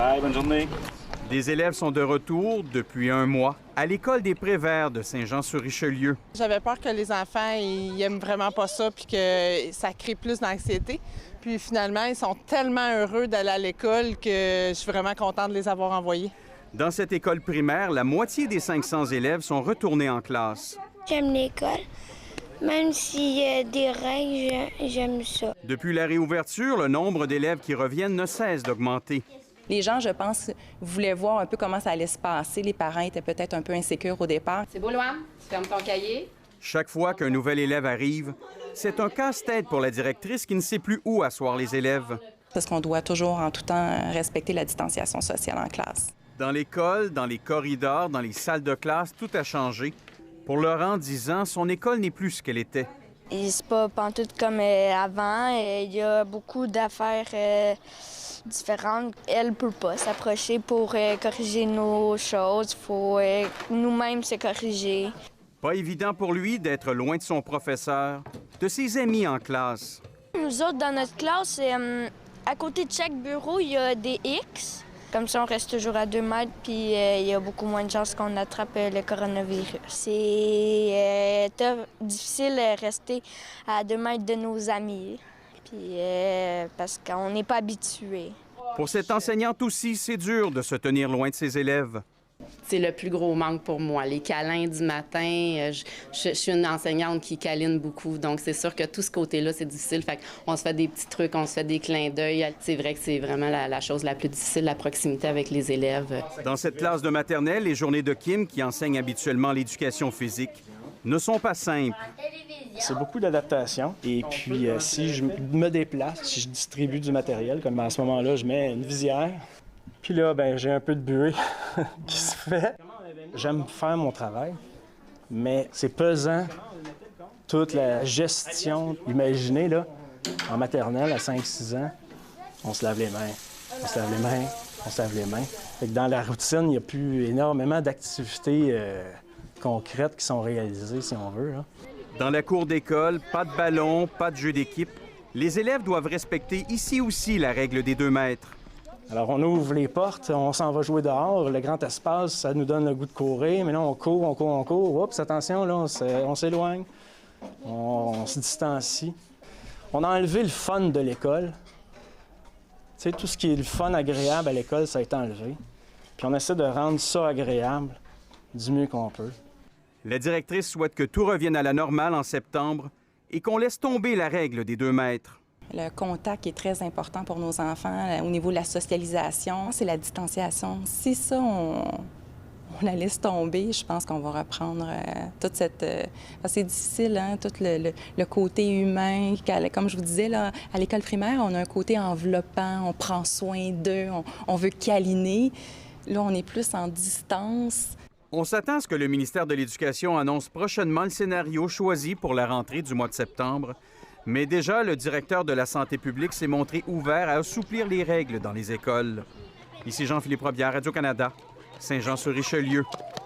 Bye, bonne journée. Des élèves sont de retour depuis un mois à l'école des Préverts de Saint-Jean-sur-Richelieu. J'avais peur que les enfants ils aiment vraiment pas ça puis que ça crée plus d'anxiété. Puis finalement, ils sont tellement heureux d'aller à l'école que je suis vraiment contente de les avoir envoyés. Dans cette école primaire, la moitié des 500 élèves sont retournés en classe. J'aime l'école. Même s'il y a des règles, j'aime ça. Depuis la réouverture, le nombre d'élèves qui reviennent ne cesse d'augmenter. Les gens, je pense, voulaient voir un peu comment ça allait se passer. Les parents étaient peut-être un peu insécures au départ. C'est beau, Loan? Tu fermes ton cahier? Chaque fois qu'un nouvel élève arrive, c'est un casse-tête pour la directrice qui ne sait plus où asseoir les élèves. Parce qu'on doit toujours, en tout temps, respecter la distanciation sociale en classe. Dans l'école, dans les corridors, dans les salles de classe, tout a changé. Pour Laurent, 10 ans, son école n'est plus ce qu'elle était. C'est pas pantoute comme avant. Il y a beaucoup d'affaires différentes. Elle ne peut pas s'approcher pour corriger nos choses. Il faut nous-mêmes se corriger. Pas évident pour lui d'être loin de son professeur, de ses amis en classe. Nous autres, dans notre classe, à côté de chaque bureau, il y a des X. Comme ça, on reste toujours à 2 mètres, puis il y a beaucoup moins de chances qu'on attrape le coronavirus. C'est difficile de rester à 2 mètres de nos amis, puis parce qu'on n'est pas habitué. Pour cette enseignante aussi, c'est dur de se tenir loin de ses élèves. C'est le plus gros manque pour moi. Les câlins du matin, je suis une enseignante qui câline beaucoup, donc c'est sûr que tout ce côté-là, c'est difficile. Fait qu'on se fait des petits trucs, on se fait des clins d'œil. C'est vrai que c'est vraiment la chose la plus difficile, la proximité avec les élèves. Dans cette classe de maternelle, les journées de Kim, qui enseigne habituellement l'éducation physique, ne sont pas simples. C'est beaucoup d'adaptation. Et puis, si je me déplace, si je distribue du matériel, comme en ce moment-là, je mets une visière. Puis là, ben j'ai un peu de buée qui se fait. J'aime faire mon travail, mais c'est pesant. Toute la gestion, imaginez, là, en maternelle, à 5-6 ans, on se lave les mains, on se lave les mains, on se lave les mains. Fait que dans la routine, il n'y a plus énormément d'activités concrètes qui sont réalisées, si on veut, là. Dans la cour d'école, pas de ballon, pas de jeu d'équipe. Les élèves doivent respecter ici aussi la règle des 2 mètres. Alors, on ouvre les portes, on s'en va jouer dehors. Le grand espace, ça nous donne le goût de courir. Mais là, on court, on court, on court. Oups, attention, là, on s'éloigne. On se distancie. On a enlevé le fun de l'école. Tu sais, tout ce qui est le fun agréable à l'école, ça a été enlevé. Puis on essaie de rendre ça agréable du mieux qu'on peut. La directrice souhaite que tout revienne à la normale en septembre et qu'on laisse tomber la règle des 2 mètres. Le contact est très important pour nos enfants au niveau de la socialisation. C'est la distanciation. Si ça, on la laisse tomber, je pense qu'on va reprendre toute cette... c'est difficile, hein, tout le côté humain. Comme je vous disais, là, à l'école primaire, on a un côté enveloppant, on prend soin d'eux, on veut câliner. Là, on est plus en distance. On s'attend à ce que le ministère de l'Éducation annonce prochainement le scénario choisi pour la rentrée du mois de septembre. Mais déjà, le directeur de la santé publique s'est montré ouvert à assouplir les règles dans les écoles. Ici Jean-Philippe Robillard, Radio-Canada, Saint-Jean-sur-Richelieu.